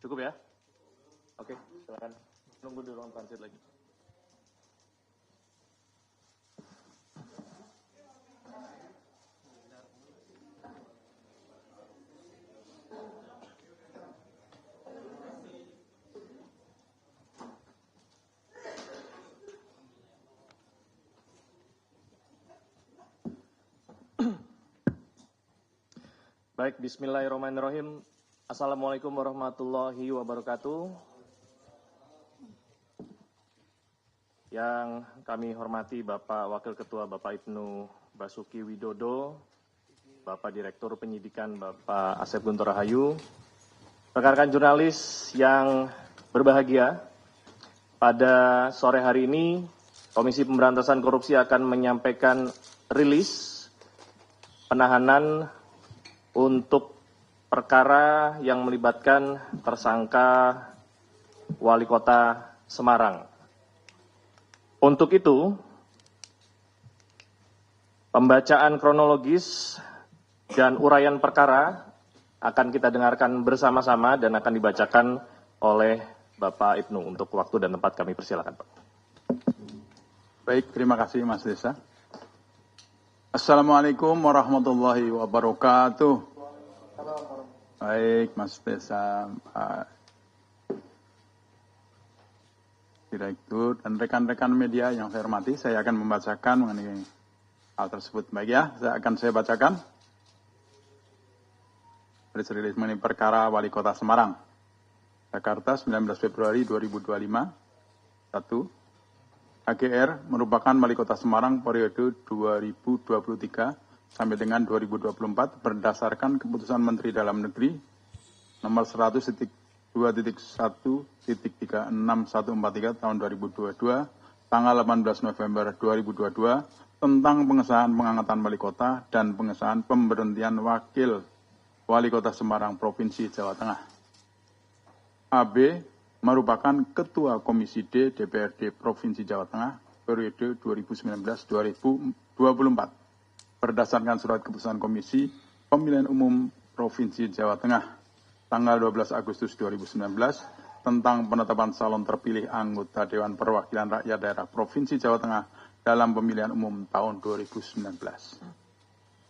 Cukup ya? Oke, silakan. Nunggu di ruang transit lagi. Baik, bismillahirrahmanirrahim. Assalamualaikum warahmatullahi wabarakatuh. Yang kami hormati Bapak Wakil Ketua Bapak Ibnu Basuki Widodo, Bapak Direktur Penyidikan Bapak Asep Guntur Rahayu, rekan-rekan jurnalis yang berbahagia, pada sore hari ini Komisi Pemberantasan Korupsi akan menyampaikan rilis penahanan untuk perkara yang melibatkan tersangka Wali Kota Semarang. Untuk itu, pembacaan kronologis dan uraian perkara akan kita dengarkan bersama-sama dan akan dibacakan oleh Bapak Ibnu. Untuk waktu dan tempat kami persilakan, Pak. Baik, terima kasih Mas Desa. Assalamualaikum warahmatullahi wabarakatuh. Baik, Mas Desa, Pak Direktur, dan rekan-rekan media yang saya hormati, saya akan membacakan mengenai hal tersebut. Baik ya, saya bacakan. Rilis mengenai perkara Wali Kota Semarang. Jakarta, 19 Februari 2025. 1. HGR merupakan Wali Kota Semarang periode 2023 sampai dengan 2024 berdasarkan Keputusan Menteri Dalam Negeri nomor 100.2.1.36143 tahun 2022 tanggal 18 November 2022 tentang pengesahan pengangkatan Wali Kota dan pengesahan pemberhentian Wakil Wali Kota Semarang Provinsi Jawa Tengah. AB merupakan Ketua Komisi D DPRD Provinsi Jawa Tengah periode 2019-2024 berdasarkan surat keputusan Komisi Pemilihan Umum Provinsi Jawa Tengah tanggal 12 Agustus 2019 tentang penetapan calon terpilih anggota Dewan Perwakilan Rakyat Daerah Provinsi Jawa Tengah dalam pemilihan umum tahun 2019.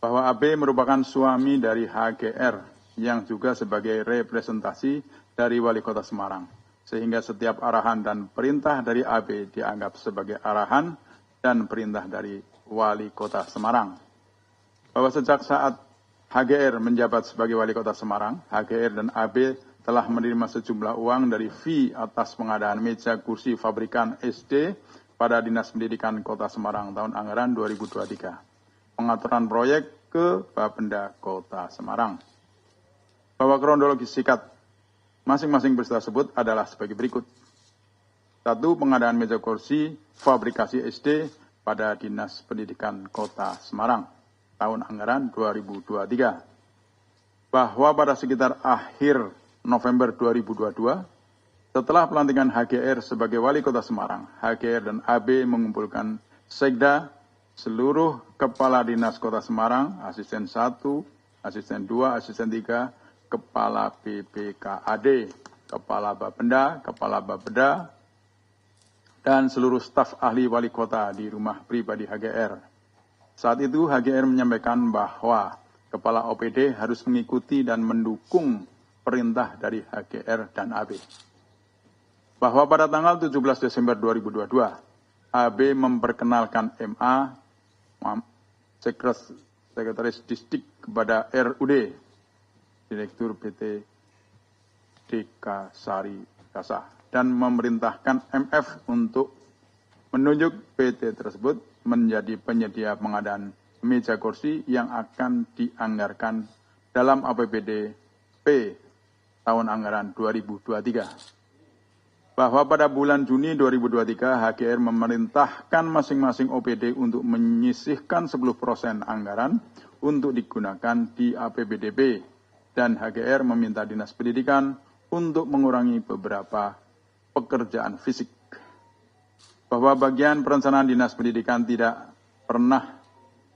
Bahwa AB merupakan suami dari HGR yang juga sebagai representasi dari Wali Kota Semarang, sehingga setiap arahan dan perintah dari AB dianggap sebagai arahan dan perintah dari Wali Kota Semarang. Bahwa sejak saat HGR menjabat sebagai Wali Kota Semarang, HGR dan AB telah menerima sejumlah uang dari fee atas pengadaan meja kursi fabrikan SD pada Dinas Pendidikan Kota Semarang tahun anggaran 2023. Pengaturan proyek ke Bapenda Kota Semarang. Bahwa kronologi singkat masing-masing peristiwa tersebut adalah sebagai berikut. 1. Pengadaan meja kursi fabrikasi SD pada Dinas Pendidikan Kota Semarang tahun anggaran 2023. Bahwa pada sekitar akhir November 2022, setelah pelantikan HGR sebagai Wali Kota Semarang, HGR dan AB mengumpulkan sekda seluruh Kepala Dinas Kota Semarang, Asisten 1, Asisten 2, Asisten 3, Kepala BPKAD, Kepala Bapenda, Kepala Bapeda, dan seluruh staf ahli wali kota di rumah pribadi HGR. Saat itu HGR menyampaikan bahwa Kepala OPD harus mengikuti dan mendukung perintah dari HGR dan AB. Bahwa pada tanggal 17 Desember 2022, AB memperkenalkan MA, Sekretaris Distrik kepada RUD, Direktur PT DK Sari Kasa, dan memerintahkan MF untuk menunjuk PT tersebut menjadi penyedia pengadaan meja kursi yang akan dianggarkan dalam APBD P tahun anggaran 2023. Bahwa pada bulan Juni 2023 HGR memerintahkan masing-masing OPD untuk menyisihkan 10% anggaran untuk digunakan di APBDP, dan HGR meminta Dinas Pendidikan untuk mengurangi beberapa pekerjaan fisik. Bahwa bagian perencanaan Dinas Pendidikan tidak pernah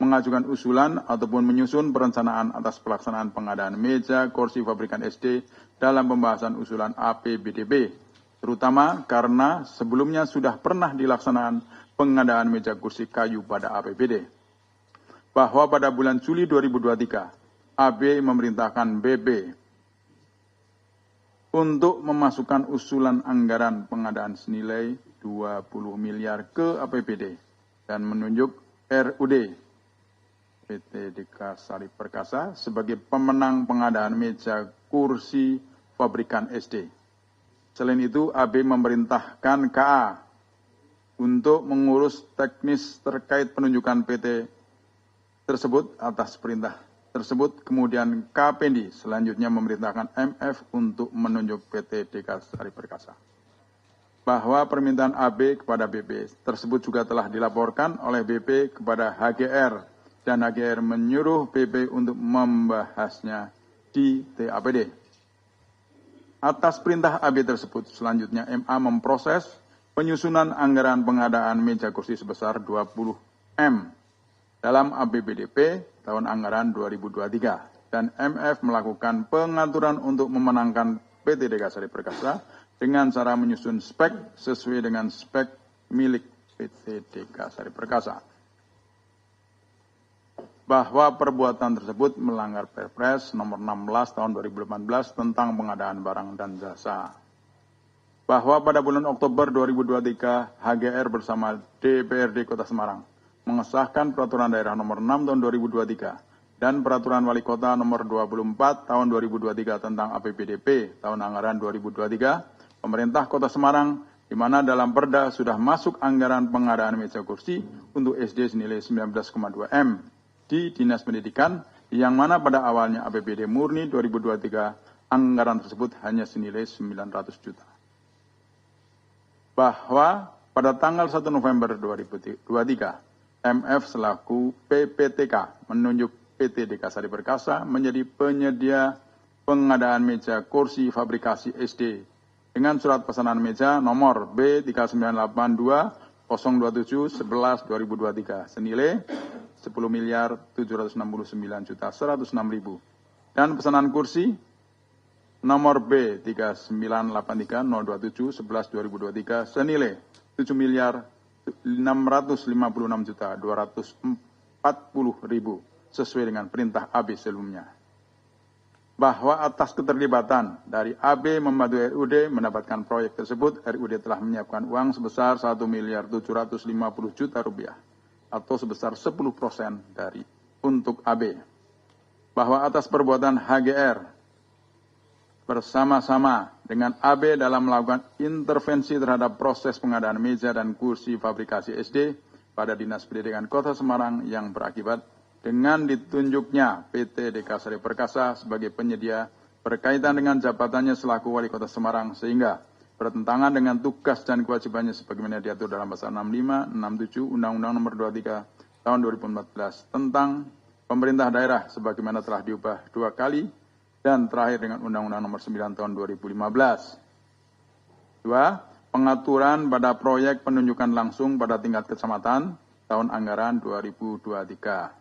mengajukan usulan ataupun menyusun perencanaan atas pelaksanaan pengadaan meja kursi pabrikan SD dalam pembahasan usulan APBDP, terutama karena sebelumnya sudah pernah dilaksanakan pengadaan meja kursi kayu pada APBD. Bahwa pada bulan Juli 2023, AB memerintahkan BB untuk memasukkan usulan anggaran pengadaan senilai 20 miliar ke APBD dan menunjuk RUD PT Deka Sari Perkasa sebagai pemenang pengadaan meja kursi pabrikan SD. Selain itu, AB memerintahkan KA untuk mengurus teknis terkait penunjukan PT tersebut atas perintah tersebut, kemudian Kapendi selanjutnya memerintahkan MF untuk menunjuk PT Deka Sari Perkasa. Bahwa permintaan AB kepada BP tersebut juga telah dilaporkan oleh BP kepada HGR dan HGR menyuruh BP untuk membahasnya di TAPD. Atas perintah AB tersebut, selanjutnya MA memproses penyusunan anggaran pengadaan meja kursi sebesar 20 M dalam APBDP tahun anggaran 2023 dan MF melakukan pengaturan untuk memenangkan PT Deka Sari Perkasa dengan cara menyusun spek sesuai dengan spek milik PT Deka Sari Perkasa. Bahwa perbuatan tersebut melanggar Perpres nomor 16 tahun 2018 tentang pengadaan barang dan jasa. Bahwa pada bulan Oktober 2023 HGR bersama DPRD Kota Semarang mengesahkan Peraturan Daerah Nomor 6 Tahun 2023 dan Peraturan Wali Kota Nomor 24 Tahun 2023 tentang APBDP Tahun Anggaran 2023, Pemerintah Kota Semarang, di mana dalam Perda sudah masuk anggaran pengadaan meja kursi untuk SD senilai 19,2 M di Dinas Pendidikan, yang mana pada awalnya APBD murni 2023 anggaran tersebut hanya senilai 900 juta. Bahwa pada tanggal 1 November 2023, MF selaku PPTK menunjuk PT Deka Sari Perkasa menjadi penyedia pengadaan meja kursi fabrikasi SD dengan surat pesanan meja nomor B3982-027-11-2023 senilai 10.769.106.000 dan pesanan kursi nomor B3983-027-11-2023 senilai 7.656.240.000 sesuai dengan perintah AB sebelumnya. Bahwa atas keterlibatan dari AB membantu RUD mendapatkan proyek tersebut, RUD telah menyiapkan uang sebesar 1.750.000.000 rupiah atau sebesar 10% dari untuk AB. Bahwa atas perbuatan HGR bersama-sama dengan AB dalam melakukan intervensi terhadap proses pengadaan meja dan kursi fabrikasi SD pada Dinas Pendidikan Kota Semarang yang berakibat dengan ditunjuknya PT Deka Sari Perkasa sebagai penyedia berkaitan dengan jabatannya selaku Wali Kota Semarang sehingga bertentangan dengan tugas dan kewajibannya sebagaimana diatur dalam pasal 65, 67 Undang-Undang Nomor 23 Tahun 2014 tentang pemerintah daerah sebagaimana telah diubah 2 kali dan terakhir dengan Undang-Undang Nomor 9 Tahun 2015. 2. Pengaturan pada proyek penunjukan langsung pada tingkat kecamatan tahun anggaran 2023.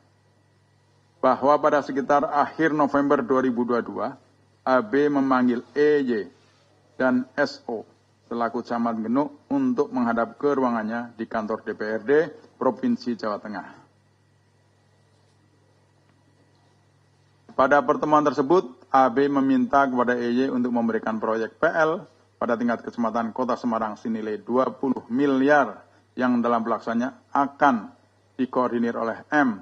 Bahwa pada sekitar akhir November 2022, AB memanggil EY dan SO selaku Camat Genuk untuk menghadap ke ruangannya di kantor DPRD Provinsi Jawa Tengah. Pada pertemuan tersebut, AB meminta kepada EY untuk memberikan proyek PL pada tingkat kecamatan Kota Semarang senilai 20 miliar yang dalam pelaksananya akan dikoordinir oleh M.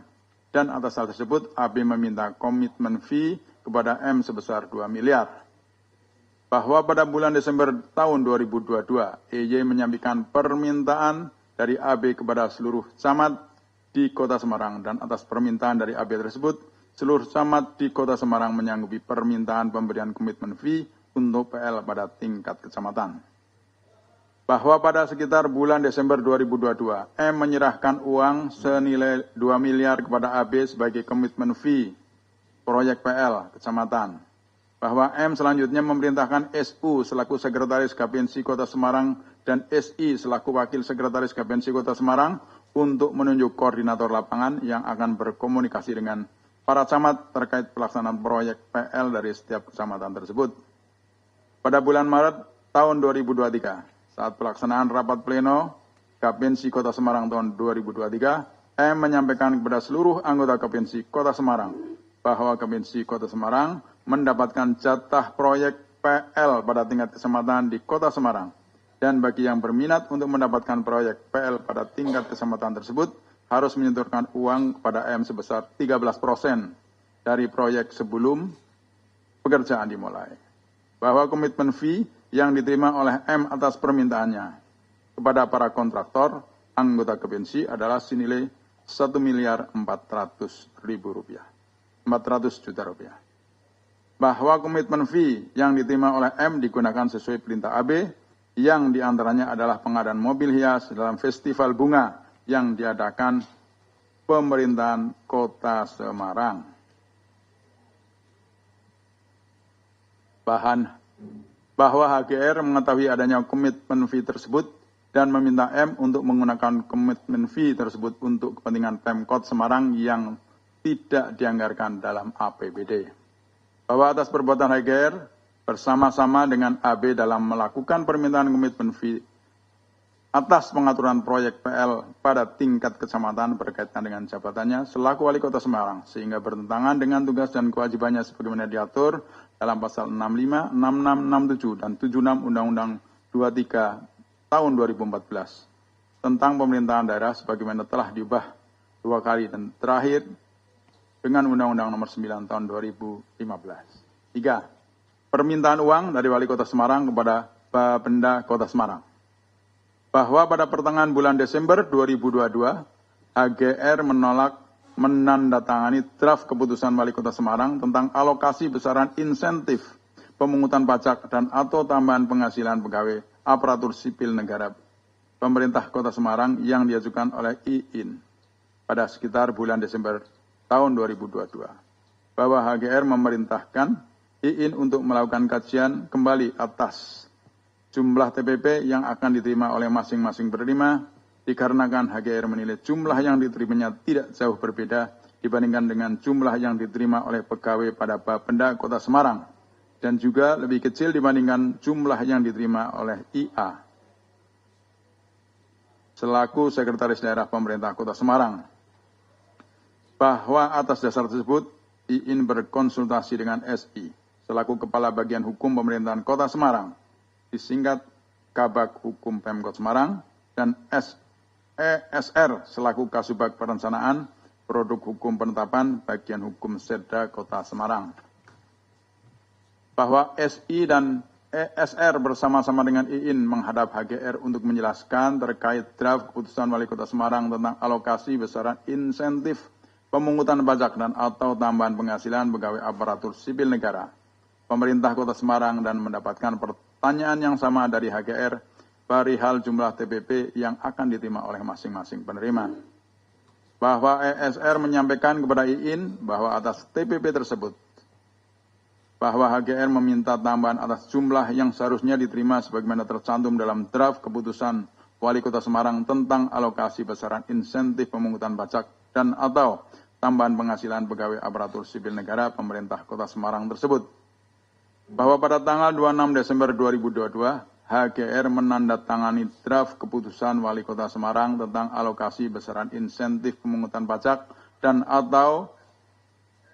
Dan atas hal tersebut, AB meminta komitmen fee kepada M sebesar 2 miliar. Bahwa pada bulan Desember tahun 2022, EY menyampaikan permintaan dari AB kepada seluruh camat di Kota Semarang dan atas permintaan dari AB tersebut, seluruh camat di Kota Semarang menyanggupi permintaan pemberian komitmen fee untuk PL pada tingkat kecamatan. Bahwa pada sekitar bulan Desember 2022, M menyerahkan uang senilai 2 miliar kepada AB sebagai komitmen fee proyek PL kecamatan. Bahwa M selanjutnya memerintahkan SU selaku Sekretaris Gapensi Kota Semarang dan SI selaku Wakil Sekretaris Gapensi Kota Semarang untuk menunjuk koordinator lapangan yang akan berkomunikasi dengan para camat terkait pelaksanaan proyek PL dari setiap kecamatan tersebut. Pada bulan Maret tahun 2023, saat pelaksanaan rapat pleno Kapinsi Kota Semarang tahun 2023, M menyampaikan kepada seluruh anggota Kapinsi Kota Semarang bahwa Kapinsi Kota Semarang mendapatkan jatah proyek PL pada tingkat kecamatan di Kota Semarang. Dan bagi yang berminat untuk mendapatkan proyek PL pada tingkat kecamatan tersebut, harus menyetorkan uang kepada M sebesar 13% dari proyek sebelum pekerjaan dimulai. Bahwa komitmen fee yang diterima oleh M atas permintaannya kepada para kontraktor anggota Kapinsi adalah senilai Rp1.400.000. 400 juta rupiah. Bahwa komitmen fee yang diterima oleh M digunakan sesuai perintah AB, yang diantaranya adalah pengadaan mobil hias dalam festival bunga yang diadakan pemerintahan Kota Semarang. Bahwa HGR mengetahui adanya komitmen fee tersebut dan meminta M untuk menggunakan komitmen fee tersebut untuk kepentingan Pemkot Semarang yang tidak dianggarkan dalam APBD. Bahwa atas perbuatan HGR bersama-sama dengan AB dalam melakukan permintaan komitmen fee atas pengaturan proyek PL pada tingkat kecamatan berkaitan dengan jabatannya selaku Wali Kota Semarang, sehingga bertentangan dengan tugas dan kewajibannya sebagaimana diatur dalam pasal 65, 66, 67, dan 76 Undang-Undang 23 tahun 2014 tentang pemerintahan daerah sebagaimana telah diubah 2 kali dan terakhir dengan Undang-Undang Nomor 9 tahun 2015. 3. Permintaan uang dari Wali Kota Semarang kepada Bapenda Kota Semarang. Bahwa pada pertengahan bulan Desember 2022, HGR menolak menandatangani draft keputusan Wali Kota Semarang tentang alokasi besaran insentif pemungutan pajak dan atau tambahan penghasilan pegawai aparatur sipil negara pemerintah Kota Semarang yang diajukan oleh IIN pada sekitar bulan Desember tahun 2022. Bahwa HGR memerintahkan IIN untuk melakukan kajian kembali atas jumlah TPP yang akan diterima oleh masing-masing penerima, dikarenakan HGR menilai jumlah yang diterimanya tidak jauh berbeda dibandingkan dengan jumlah yang diterima oleh pegawai pada Bapenda Kota Semarang, dan juga lebih kecil dibandingkan jumlah yang diterima oleh IA selaku Sekretaris Daerah Pemerintah Kota Semarang. Bahwa atas dasar tersebut, IIN berkonsultasi dengan SI selaku Kepala Bagian Hukum Pemerintahan Kota Semarang, disingkat Kabag Hukum Pemkot Semarang, dan ESR selaku Kasubag Perencanaan Produk Hukum Penetapan Bagian Hukum Setda Kota Semarang. Bahwa SI dan ESR bersama-sama dengan IIN menghadap HGR untuk menjelaskan terkait draft keputusan Wali Kota Semarang tentang alokasi besaran insentif pemungutan pajak dan atau tambahan penghasilan pegawai aparatur sipil negara pemerintah Kota Semarang, dan mendapatkan pertanyaan yang sama dari HGR perihal jumlah TPP yang akan diterima oleh masing-masing penerima. Bahwa ESR menyampaikan kepada IIN bahwa atas TPP tersebut, bahwa HGR meminta tambahan atas jumlah yang seharusnya diterima sebagaimana tercantum dalam draft keputusan Wali Kota Semarang tentang alokasi besaran insentif pemungutan pajak dan atau tambahan penghasilan pegawai aparatur sipil negara pemerintah Kota Semarang tersebut. Bahwa pada tanggal 26 Desember 2022, HGR menandatangani draft keputusan Wali Kota Semarang tentang alokasi besaran insentif pemungutan pajak dan atau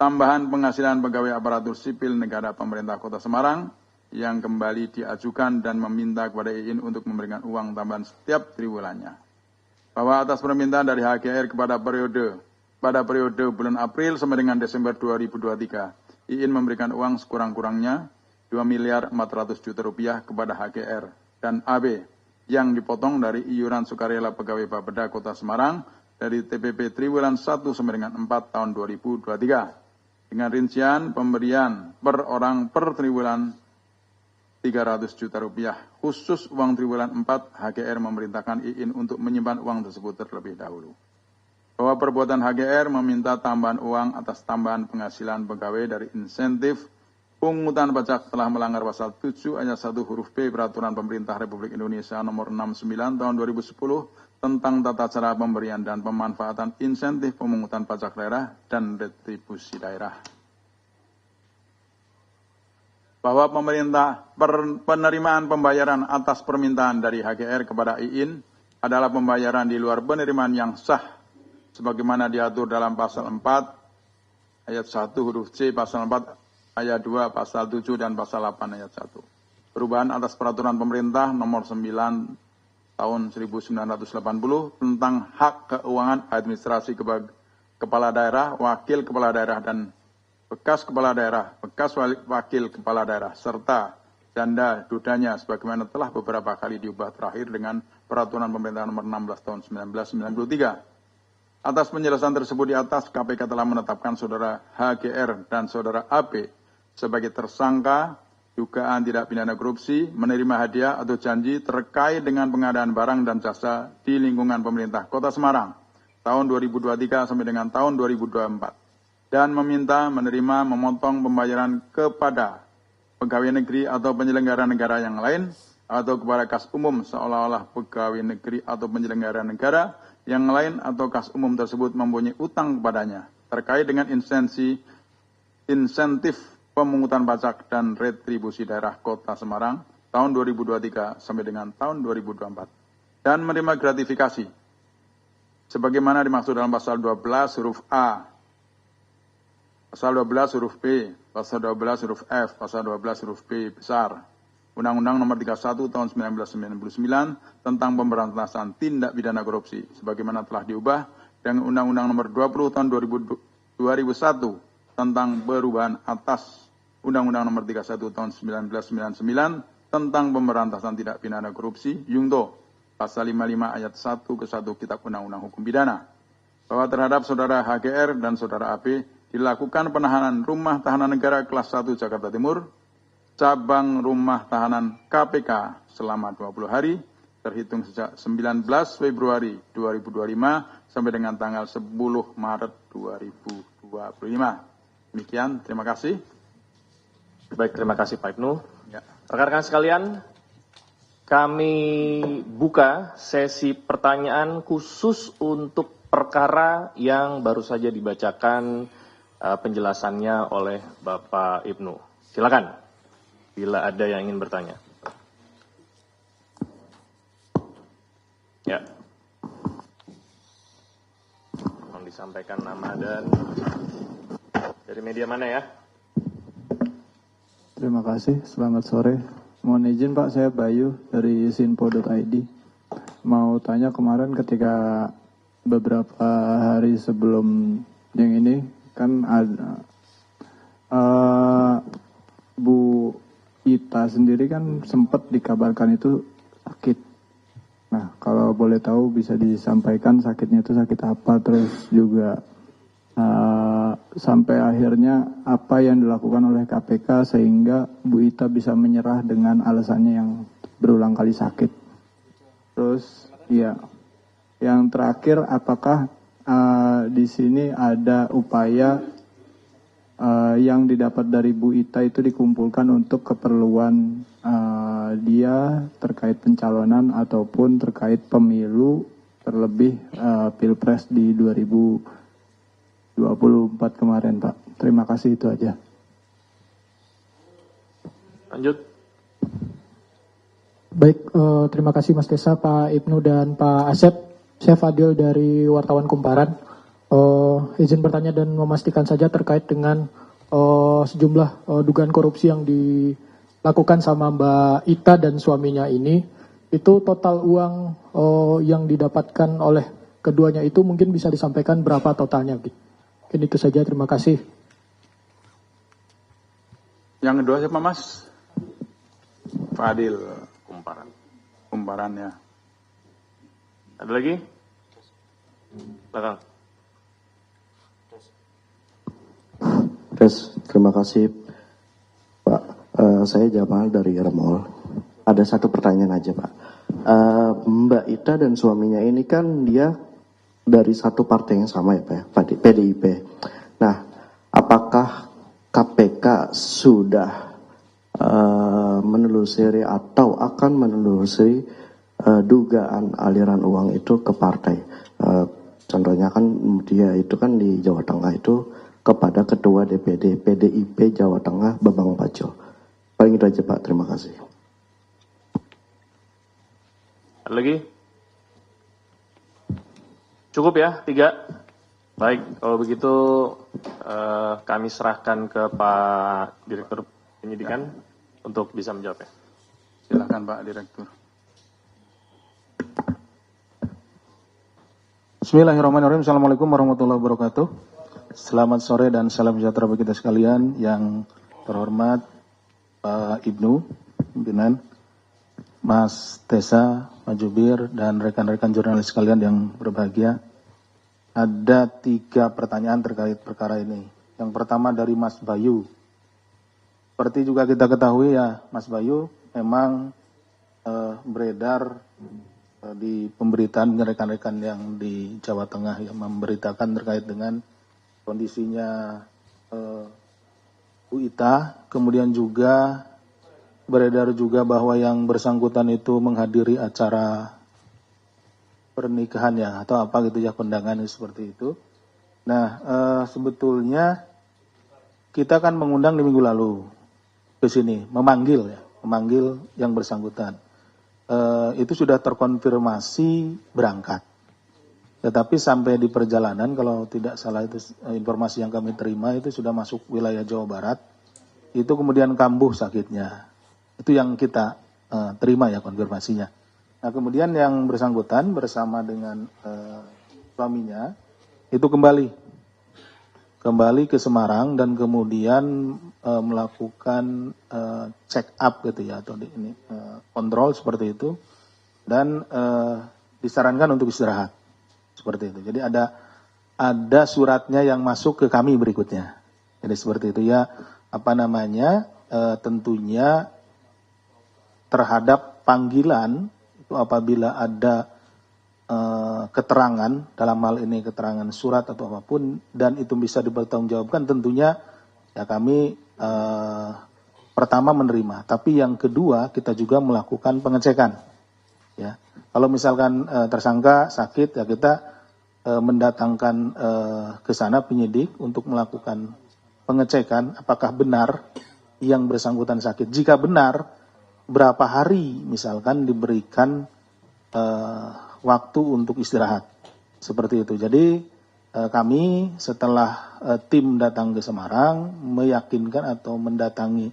tambahan penghasilan pegawai aparatur sipil negara pemerintah Kota Semarang yang kembali diajukan dan meminta kepada IIN untuk memberikan uang tambahan setiap triwulannya. Bahwa atas permintaan dari HGR pada periode bulan April sampai dengan Desember 2023, IIN memberikan uang sekurang-kurangnya Rp2.400.000.000 kepada HGR dan AB yang dipotong dari iuran sukarela pegawai Bapeda Kota Semarang dari TPP triwulan 1 sampai dengan 4 tahun 2023 dengan rincian pemberian per orang per triwulan Rp300 juta. Khusus uang triwulan 4, HGR memerintahkan IIN untuk menyimpan uang tersebut terlebih dahulu. Bahwa perbuatan HGR meminta tambahan uang atas tambahan penghasilan pegawai dari insentif pungutan pajak telah melanggar pasal 7 ayat 1 huruf B Peraturan Pemerintah Republik Indonesia nomor 69 tahun 2010 tentang tata cara pemberian dan pemanfaatan insentif pemungutan pajak daerah dan retribusi daerah. Bahwa penerimaan pembayaran atas permintaan dari HGR kepada IIN adalah pembayaran di luar penerimaan yang sah sebagaimana diatur dalam pasal 4 ayat 1 huruf C, pasal 4 ayat 2, pasal 7 dan pasal 8 ayat 1. Perubahan atas peraturan pemerintah nomor 9 tahun 1980 tentang hak keuangan administrasi kepala daerah, wakil kepala daerah dan bekas kepala daerah, bekas wakil kepala daerah, serta janda dudanya sebagaimana telah beberapa kali diubah terakhir dengan peraturan pemerintah nomor 16 tahun 1993. Atas penjelasan tersebut di atas, KPK telah menetapkan saudara HGR dan saudara AP sebagai tersangka dugaan tidak pidana korupsi, menerima hadiah atau janji terkait dengan pengadaan barang dan jasa di lingkungan pemerintah Kota Semarang tahun 2023 sampai dengan tahun 2024. Dan meminta menerima memotong pembayaran kepada pegawai negeri atau penyelenggara negara yang lain atau kepada kas umum seolah-olah pegawai negeri atau penyelenggara negara yang lain atau kas umum tersebut mempunyai utang kepadanya terkait dengan insentif pemungutan pajak dan retribusi daerah Kota Semarang tahun 2023 sampai dengan tahun 2024 dan menerima gratifikasi sebagaimana dimaksud dalam pasal 12 huruf A, pasal 12 huruf B, pasal 12 huruf F, pasal 12 huruf B besar, Undang-Undang Nomor 31 Tahun 1999 tentang pemberantasan tindak pidana korupsi, sebagaimana telah diubah dengan Undang-Undang Nomor 20 Tahun 2001 tentang perubahan atas Undang-Undang Nomor 31 Tahun 1999 tentang pemberantasan tindak pidana korupsi, Yungto, pasal 55 ayat 1 ke 1 Kitab Undang-Undang Hukum Pidana, bahwa terhadap saudara HGR dan saudara AP dilakukan penahanan rumah tahanan negara kelas 1 Jakarta Timur, cabang rumah tahanan KPK selama 20 hari, terhitung sejak 19 Februari 2025 sampai dengan tanggal 10 Maret 2025. Demikian, terima kasih. Baik, terima kasih Pak Ibnu. Ya. Rekan-rekan sekalian, kami buka sesi pertanyaan khusus untuk perkara yang baru saja dibacakan penjelasannya oleh Bapak Ibnu. Silakan, bila ada yang ingin bertanya. Ya. Mohon disampaikan nama dan dari media mana ya? Terima kasih, selamat sore. Mohon izin Pak, saya Bayu dari sinpo.id. Mau tanya kemarin ketika beberapa hari sebelum yang ini, kan ada Bu Ita sendiri kan sempat dikabarkan itu sakit. Nah, kalau boleh tahu bisa disampaikan sakitnya itu sakit apa, terus juga sampai akhirnya apa yang dilakukan oleh KPK sehingga Bu Ita bisa menyerah dengan alasannya yang berulang kali sakit. Terus ya, yang terakhir apakah di sini ada upaya yang didapat dari Bu Ita itu dikumpulkan untuk keperluan dia terkait pencalonan ataupun terkait pemilu, terlebih Pilpres di 2024 kemarin, Pak. Terima kasih, itu aja. Lanjut. Baik, terima kasih Mas Desa, Pak Ibnu dan Pak Asep. Saya Fadil dari Wartawan Kumparan. Izin bertanya dan memastikan saja terkait dengan sejumlah dugaan korupsi yang dilakukan sama Mbak Ita dan suaminya ini. Itu total uang yang didapatkan oleh keduanya itu mungkin bisa disampaikan berapa totalnya? Mungkin itu saja, terima kasih. Yang kedua siapa Mas? Fadil. Kumparannya. Ada lagi? Belakang. Terima kasih Pak. Saya Jamal dari Remol. Ada satu pertanyaan aja Pak. Mbak Ita dan suaminya ini kan dia dari satu partai yang sama ya Pak, PDIP. Nah, apakah KPK sudah menelusuri atau akan menelusuri dugaan aliran uang itu ke partai. Contohnya kan dia itu kan di Jawa Tengah itu kepada Ketua DPD PDIP Jawa Tengah Bambang Pacul. Paling itu aja Pak, terima kasih. Ada lagi? Cukup ya, 3. Baik, kalau begitu kami serahkan ke Pak Direktur Penyidikan untuk bisa menjawabnya. Silakan Pak Direktur. Bismillahirrahmanirrahim. Assalamualaikum warahmatullahi wabarakatuh. Selamat sore dan salam sejahtera bagi kita sekalian. Yang terhormat Pak Ibnu, pimpinan, Mas Tessa, Pak Jubir, dan rekan-rekan jurnalis sekalian yang berbahagia. Ada 3 pertanyaan terkait perkara ini. Yang pertama dari Mas Bayu. Seperti juga kita ketahui ya, Mas Bayu memang beredar di pemberitaan rekan-rekan yang di Jawa Tengah yang memberitakan terkait dengan kondisinya Bu Ita. Kemudian juga beredar juga bahwa yang bersangkutan itu menghadiri acara pernikahan ya, atau apa gitu ya, kondangan seperti itu. Nah, sebetulnya kita kan mengundang di minggu lalu ke sini, memanggil yang bersangkutan. Itu sudah terkonfirmasi berangkat. Tetapi sampai di perjalanan, kalau tidak salah itu informasi yang kami terima itu sudah masuk wilayah Jawa Barat, itu kemudian kambuh sakitnya. Itu yang kita terima ya konfirmasinya. Nah, kemudian yang bersangkutan bersama dengan suaminya itu kembali ke Semarang dan kemudian melakukan check up gitu ya, atau kontrol seperti itu, dan disarankan untuk istirahat seperti itu. Jadi ada suratnya yang masuk ke kami berikutnya. Jadi seperti itu ya, tentunya terhadap panggilan itu apabila ada keterangan, dalam hal ini keterangan surat atau apapun, dan itu bisa dipertanggungjawabkan, tentunya ya kami pertama menerima, tapi yang kedua kita juga melakukan pengecekan. Ya, kalau misalkan tersangka sakit ya kita mendatangkan ke sana penyidik untuk melakukan pengecekan apakah benar yang bersangkutan sakit. Jika benar, berapa hari misalkan diberikan waktu untuk istirahat seperti itu. Jadi kami setelah tim datang ke Semarang meyakinkan atau mendatangi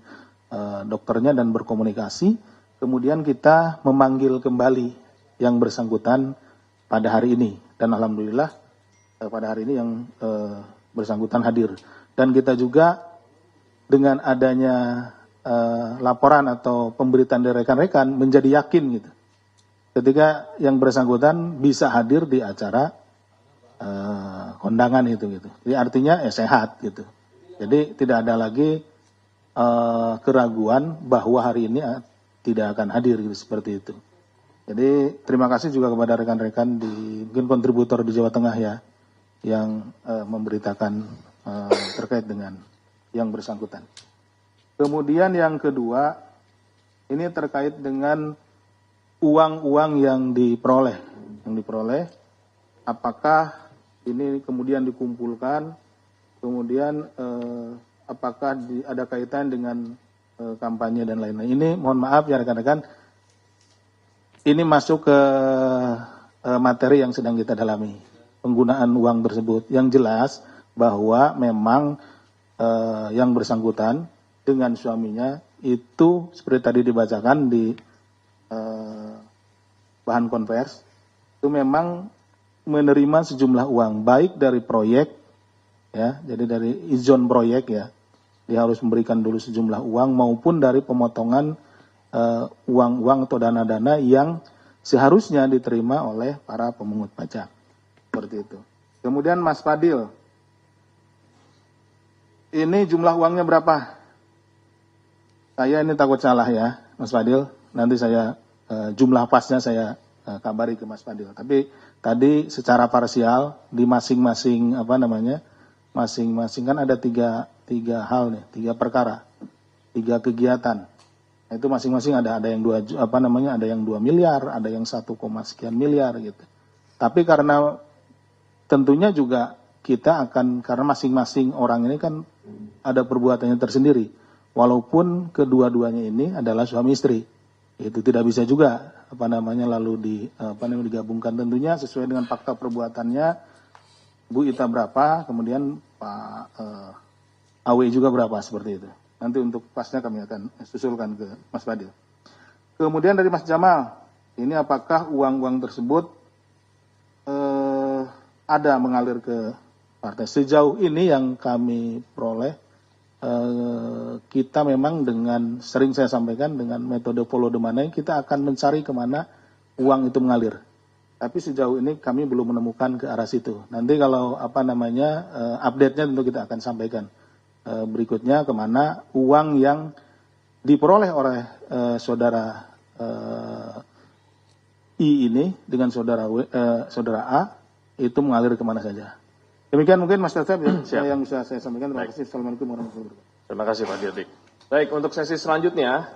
dokternya dan berkomunikasi, kemudian kita memanggil kembali yang bersangkutan pada hari ini, dan alhamdulillah pada hari ini yang bersangkutan hadir, dan kita juga dengan adanya laporan atau pemberitaan dari rekan-rekan menjadi yakin gitu ketika yang bersangkutan bisa hadir di acara kondangan itu gitu. Jadi artinya sehat gitu. Jadi tidak ada lagi keraguan bahwa hari ini tidak akan hadir gitu, seperti itu. Jadi terima kasih juga kepada rekan-rekan di mungkin kontributor di Jawa Tengah ya yang memberitakan terkait dengan yang bersangkutan. Kemudian yang kedua, ini terkait dengan uang-uang yang diperoleh. Apakah ini kemudian dikumpulkan, kemudian apakah ada kaitan dengan kampanye dan lain-lain. Ini mohon maaf ya rekan-rekan, ini masuk ke materi yang sedang kita dalami, penggunaan uang tersebut. Yang jelas bahwa memang yang bersangkutan dengan suaminya itu seperti tadi dibacakan di bahan konvers, itu memang menerima sejumlah uang, baik dari proyek ya, jadi dari izin proyek ya, dia harus memberikan dulu sejumlah uang, maupun dari pemotongan uang-uang atau dana-dana yang seharusnya diterima oleh para pemungut pajak, seperti itu. Kemudian Mas Fadil, ini jumlah uangnya berapa? Saya ini takut salah ya, Mas Fadil. Nanti saya jumlah pasnya saya kabari ke Mas Fadil. Tapi tadi secara parsial di masing-masing masing-masing kan ada tiga hal nih, 3 perkara, 3 kegiatan. Nah, itu masing-masing ada yang 2 ada yang 2 miliar, ada yang 1, sekian miliar gitu. Tapi karena tentunya juga kita akan, karena masing-masing orang ini kan ada perbuatannya tersendiri. Walaupun kedua-duanya ini adalah suami istri. Itu tidak bisa juga lalu digabungkan, tentunya sesuai dengan fakta perbuatannya. Bu Ita berapa, kemudian Pak Awe juga berapa, seperti itu. Nanti untuk pasnya kami akan susulkan ke Mas Fadil. Kemudian dari Mas Jamal, ini apakah uang-uang tersebut ada mengalir ke partai? Sejauh ini yang kami peroleh, kita memang dengan, sering saya sampaikan, dengan metode follow the money, kita akan mencari kemana uang itu mengalir. Tapi sejauh ini kami belum menemukan ke arah situ. Nanti kalau update-nya tentu kita akan sampaikan berikutnya kemana uang yang diperoleh oleh saudara I ini dengan saudara A itu mengalir kemana saja. Demikian mungkin Mas Tasep yang bisa saya sampaikan. Terima kasih. Assalamualaikum warahmatullahi wabarakatuh. Terima kasih Pak Dirdik. Baik, untuk sesi selanjutnya